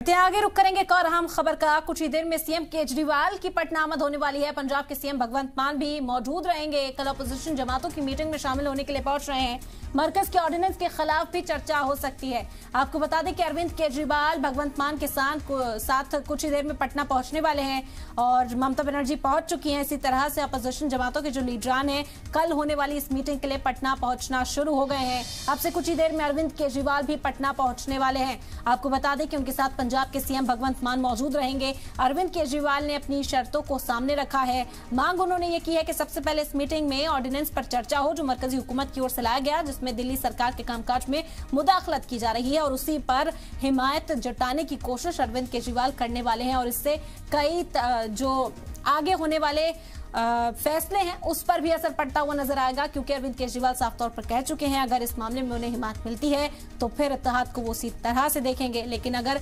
आगे रुक करेंगे एक और अहम खबर का। कुछ ही देर में सीएम केजरीवाल की पटना आमद होने वाली है। पंजाब के सीएम भगवंत मान भी मौजूद रहेंगे। कल अपोजिशन जमातों की मीटिंग में शामिल होने के लिए पहुंच रहे हैं। मरकज के ऑर्डिनेंस के खिलाफ भी चर्चा हो सकती है। आपको बता दें कि अरविंद केजरीवाल भगवंत मान के साथ कुछ ही देर में पटना पहुंचने वाले हैं और ममता बनर्जी पहुंच चुकी हैं। इसी तरह से अपोजिशन जमातों के जो लीडरान हैं कल होने वाली इस मीटिंग के लिए पटना पहुंचना शुरू हो गए हैं। अब से कुछ ही देर में अरविंद केजरीवाल भी पटना पहुंचने वाले हैं। आपको बता दें कि उनके साथ पंजाब के सीएम भगवंत मान मौजूद रहेंगे। अरविंद केजरीवाल ने अपनी शर्तों को सामने रखा है। मांग उन्होंने ये की है कि सबसे पहले इस मीटिंग में ऑर्डिनेंस पर चर्चा हो जो मरकजी हुकूमत की ओर से लाया गया, जिसमें दिल्ली सरकार के कामकाज में मुदाखलत की जा रही है और उसी पर हिमायत जताने की कोशिश अरविंद केजरीवाल करने वाले हैं और इससे कई जो आगे होने वाले फैसले हैं उस पर भी असर पड़ता हुआ नजर आएगा, क्योंकि अरविंद केजरीवाल साफ तौर पर कह चुके हैं अगर इस मामले में उन्हें हिमायत मिलती है तो फिर इत्तेहाद को वो उसी तरह से देखेंगे, लेकिन अगर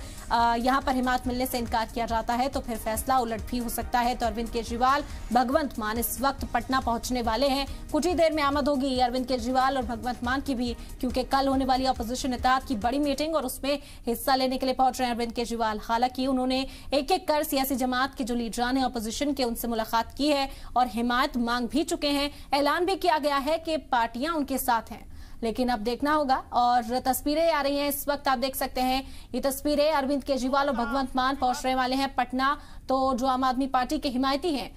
यहां पर हिमायत मिलने से इनकार किया जाता है तो फिर फैसला उलट भी हो सकता है। तो अरविंद केजरीवाल भगवंत मान इस वक्त पटना पहुंचने वाले हैं। कुछ ही देर में आमद होगी अरविंद केजरीवाल और भगवंत मान की भी, क्योंकि कल होने वाली अपोजिशन इत्तेहाद की बड़ी मीटिंग और उसमें हिस्सा लेने के लिए पहुंच रहे हैं अरविंद केजरीवाल। हालांकि उन्होंने एक एक कर सियासी जमात के जो लीडरान है अपोजिशन के उनसे मुलाकात की है और हिमायत मांग भी चुके हैं। ऐलान भी किया गया है कि पार्टियां उनके साथ हैं, लेकिन अब देखना होगा। और तस्वीरें आ रही हैं इस वक्त, आप देख सकते हैं ये तस्वीरें। अरविंद केजरीवाल और भगवंत मान पहुंचने वाले हैं पटना। तो जो आम आदमी पार्टी के हिमायती हैं